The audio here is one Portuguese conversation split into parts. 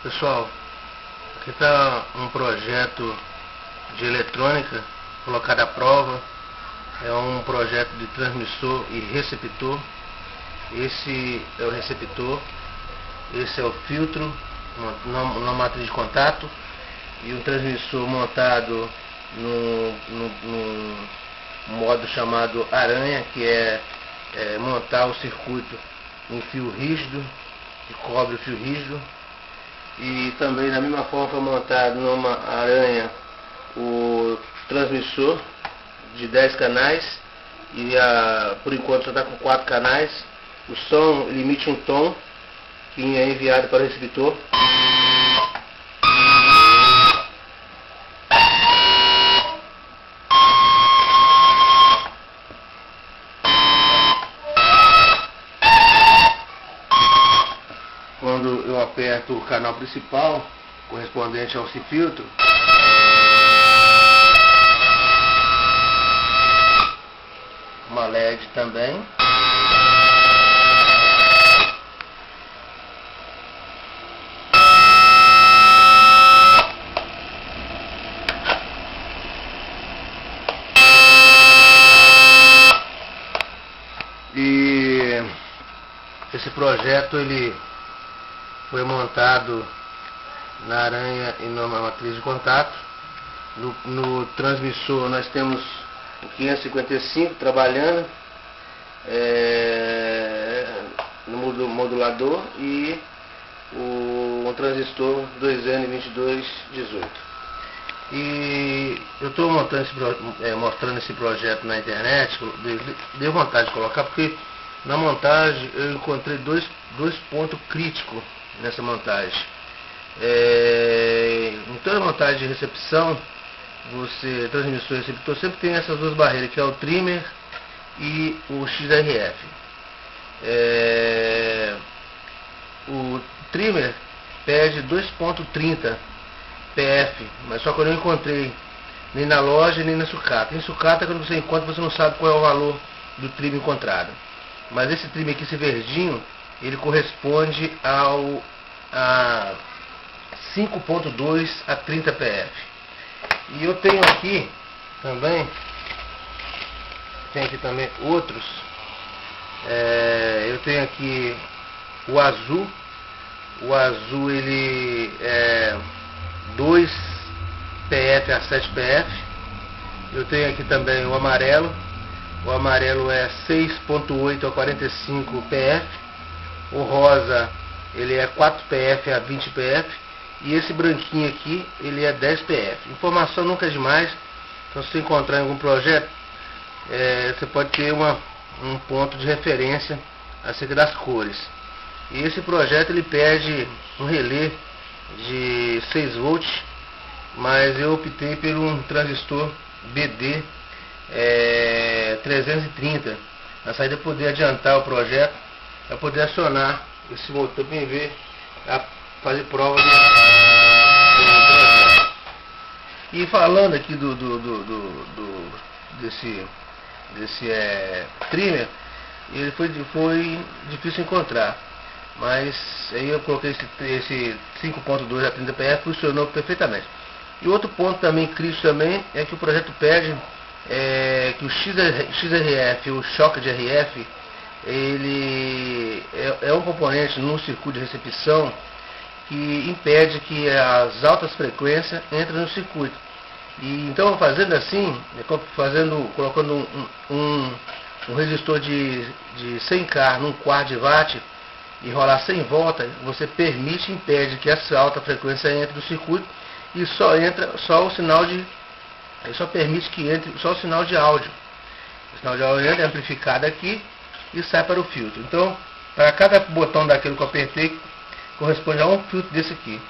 Pessoal, aqui está um projeto de eletrônica colocado à prova. É um projeto de transmissor e receptor. Esse é o receptor, esse é o filtro na matriz de contato, e um transmissor montado no modo chamado aranha, que é montar o circuito em fio rígido, que cobre o fio rígido. E também da mesma forma foi montado numa aranha o transmissor de 10 canais, e por enquanto só está com 4 canais. O som ele emite um tom que é enviado para o receptor. Quando eu aperto o canal principal, correspondente ao filtro, uma LED também. E esse projeto ele foi montado na aranha e numa matriz de contato. No transmissor nós temos o 555 trabalhando no modulador, e um transistor 2N2218. E eu estou mostrando esse projeto na internet. Deu vontade de colocar porque na montagem eu encontrei dois pontos críticos nessa montagem. Em toda montagem de recepção, transmissor e receptor sempre tem essas duas barreiras, que é o trimmer e o XRF. O trimmer pede 2.30 PF, mas só que eu não encontrei nem na loja nem na sucata. Em sucata, quando você encontra, você não sabe qual é o valor do trimmer encontrado. Mas esse trimmer aqui, esse verdinho, ele corresponde a 5.2 a 30 PF. E eu tenho aqui também outros. Eu tenho aqui o azul. O azul ele é 2 PF a 7 PF. Eu tenho aqui também o amarelo. O amarelo é 6.8 a 45 PF. O rosa ele é 4 PF a 20 PF. E esse branquinho aqui ele é 10 PF. Informação nunca é demais. Então, se você encontrar em algum projeto, você pode ter um ponto de referência acerca das cores. E esse projeto ele pede um relé de 6 volts, mas eu optei por um transistor BD 330 na saída, poder adiantar o projeto, para poder acionar esse motor para ver fazer prova do projeto. E falando aqui desse trimmer, ele foi difícil encontrar, mas aí eu coloquei esse 5.2 a 30 PF, funcionou perfeitamente. E outro ponto também crítico também é que o projeto pede que o XRF, o choque de RF, ele é um componente no circuito de recepção que impede que as altas frequências entrem no circuito. E então, fazendo assim, colocando um resistor de 100K num quarto de watt e rolar 100 voltas, você impede que essa alta frequência entre no circuito, e só permite que entre só o sinal de áudio. O sinal de áudio entra, é amplificado aqui e sai para o filtro. Então, para cada botão daquele que eu apertei, corresponde a um filtro desse aqui.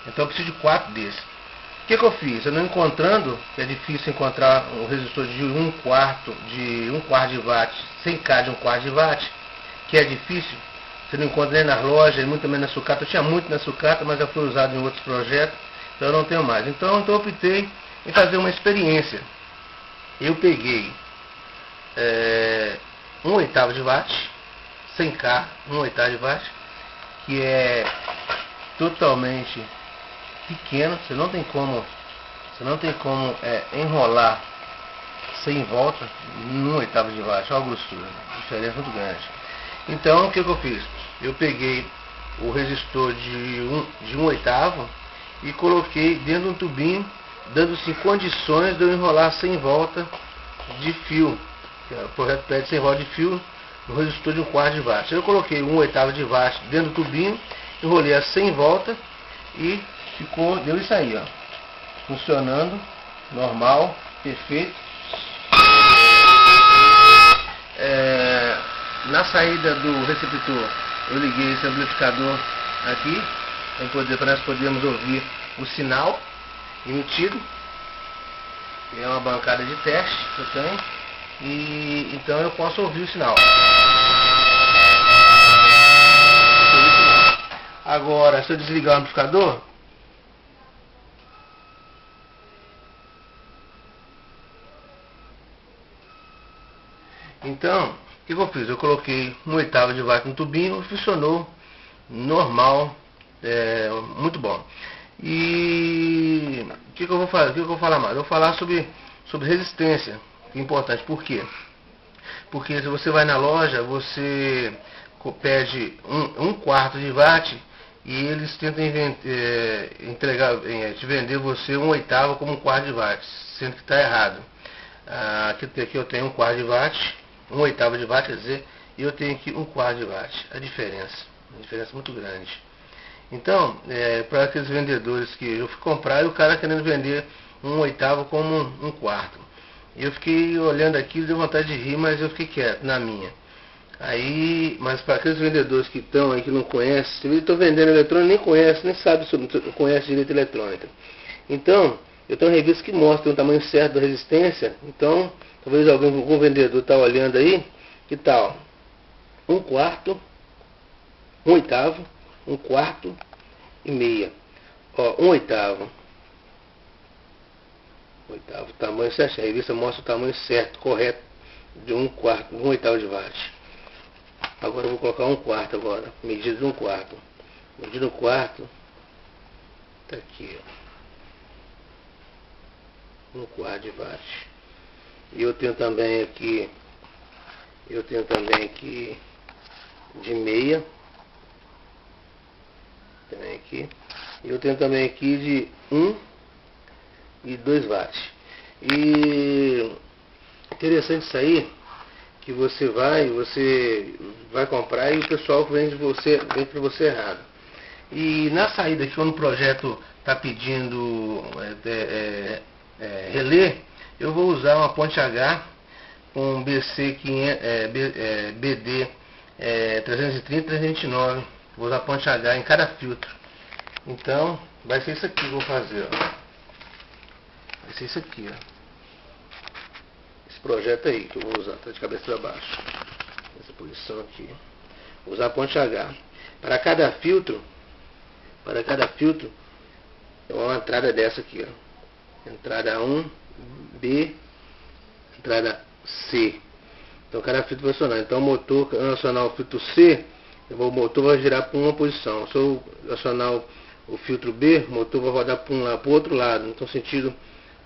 Então eu preciso de 4 desses. O que eu fiz? Eu não encontrando, que é difícil encontrar um resistor de 1 quarto de watt, 100K de 1 quarto de watt, que é difícil, você não encontra nem nas lojas, muito menos na sucata. Eu tinha muito na sucata, mas já foi usado em outros projetos, então eu não tenho mais. Então eu optei em fazer uma experiência. Eu peguei 1/8 de watt, 100K, 1/8 de watt, que é totalmente pequeno, você não tem como enrolar sem volta num oitavo de watt, olha a grossura, diferença muito grande. Então o que eu fiz? Eu peguei o resistor de um oitavo e coloquei dentro de um tubinho, dando-se condições de eu enrolar sem volta de fio. O projeto pede sem volta de fio no resistor de um quarto de watt. Eu coloquei um oitavo de watt dentro do tubinho, enrolei a 100 volta e deu isso aí, ó, funcionando normal, perfeito. Na saída do receptor eu liguei esse amplificador aqui para nós podermos ouvir o sinal emitido. É uma bancada de teste que eu tenho, e então eu posso ouvir o sinal. Agora, se eu desligar o amplificador, então, o que eu fiz? Eu coloquei um oitavo de watt no tubinho, funcionou normal, muito bom. E o que eu vou fazer? O que eu vou falar mais? Eu vou falar sobre resistência, que é importante. Por quê? Porque se você vai na loja, você pede um quarto de watt e eles tentam te vender você um oitavo como um quarto de watt, sendo que está errado. Aqui eu tenho um quarto de watt, um oitavo de watt, quer dizer, e eu tenho aqui um quarto de watt. A diferença muito grande. Então, para aqueles vendedores que eu fui comprar e o cara querendo vender um oitavo como um quarto. Eu fiquei olhando aquilo, deu vontade de rir, mas eu fiquei quieto na minha. Aí, mas para aqueles vendedores que estão aí, que não conhecem, se eles estão vendendo eletrônica, nem conhece, nem sabe sobre, não conhece direito eletrônica. Então, eu tenho uma revista que mostra o tamanho certo da resistência. Então, talvez algum vendedor está olhando aí, que tal? Um quarto, um oitavo, um quarto e meia. Ó, um oitavo. Tamanho certo. A revista mostra o tamanho certo, correto, de um quarto, um oitavo de watt. Agora eu vou colocar um quarto agora. Medida de um quarto. Medida um quarto. Tá aqui, ó. Um quarto de watt. E eu tenho também aqui de meia. Também aqui. E eu tenho também aqui de 1 e 2 watts. E interessante isso aí, que você vai comprar e o pessoal vende para você errado. E na saída aqui, quando o projeto está pedindo relé, eu vou usar uma ponte H com BD 330-329. Vou usar ponte H em cada filtro. Então, vai ser isso aqui que eu vou fazer, ó. Vai ser isso aqui, ó. Esse projeto aí que eu vou usar, tá de cabeça para baixo. Essa posição aqui. Vou usar a ponte H. Para cada filtro, é uma entrada dessa aqui, ó. Entrada 1, B, entrada C. Então cada filtro vai acionar. Então o motor, quando eu acionar o filtro C, o motor vai girar para uma posição. Se eu acionar o filtro B, o motor vai rodar para o outro lado. Então sentido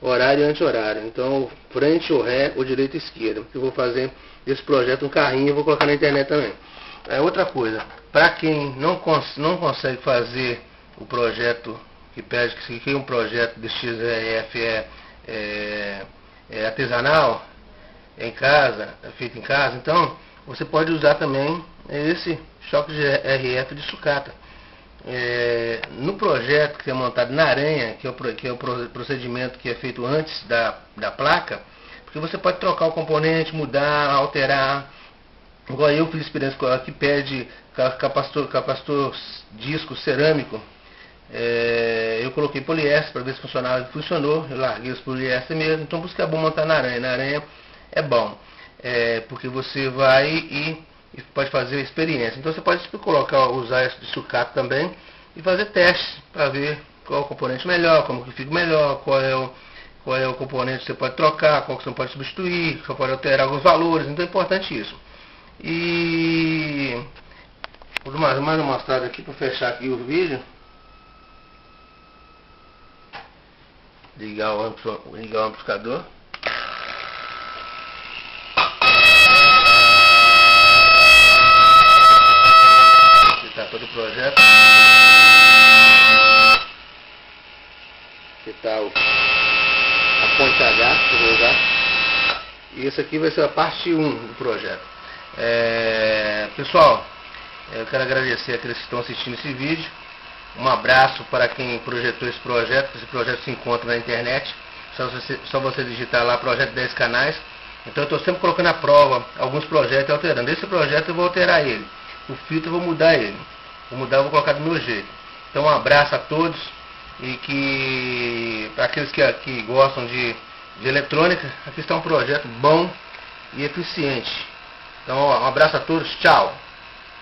horário e anti-horário. Então frente ou ré ou direita e esquerda. Eu vou fazer desse projeto um carrinho e vou colocar na internet também. Outra coisa, para quem não consegue fazer o projeto que pede, que um projeto de XRF artesanal, em casa, feito em casa, então você pode usar também esse choque de RF de sucata. No projeto que é montado na aranha, que é o procedimento que é feito antes da placa, porque você pode trocar o componente, mudar, alterar. Igual eu fiz experiência com ela, que pede capacitor disco cerâmico. Eu coloquei poliéster para ver se funcionava. Funcionou, eu larguei os poliéster mesmo. Então por isso que é bom montar na aranha. Na aranha é bom, porque você vai e pode fazer experiência. Então você pode usar esse de sucata também e fazer testes para ver qual é o componente melhor, como que fica melhor, qual é o componente que você pode trocar, qual que você não pode substituir, você pode alterar alguns valores. Então é importante isso. E vou mais uma mostrada aqui para fechar aqui o vídeo. ligar o amplificador. Aqui está todo o projeto. Aqui está a ponte H que eu vou usar. E esse aqui vai ser a parte 1 do projeto. Pessoal, eu quero agradecer àqueles que estão assistindo esse vídeo. Um abraço para quem projetou esse projeto. Esse projeto se encontra na internet. Só você digitar lá projeto 10 canais. Então eu estou sempre colocando à prova alguns projetos e alterando. Esse projeto eu vou alterar ele. O filtro eu vou mudar ele. Vou colocar do meu jeito. Então um abraço a todos. E que para aqueles que gostam de eletrônica, aqui está um projeto bom e eficiente. Então um abraço a todos. Tchau.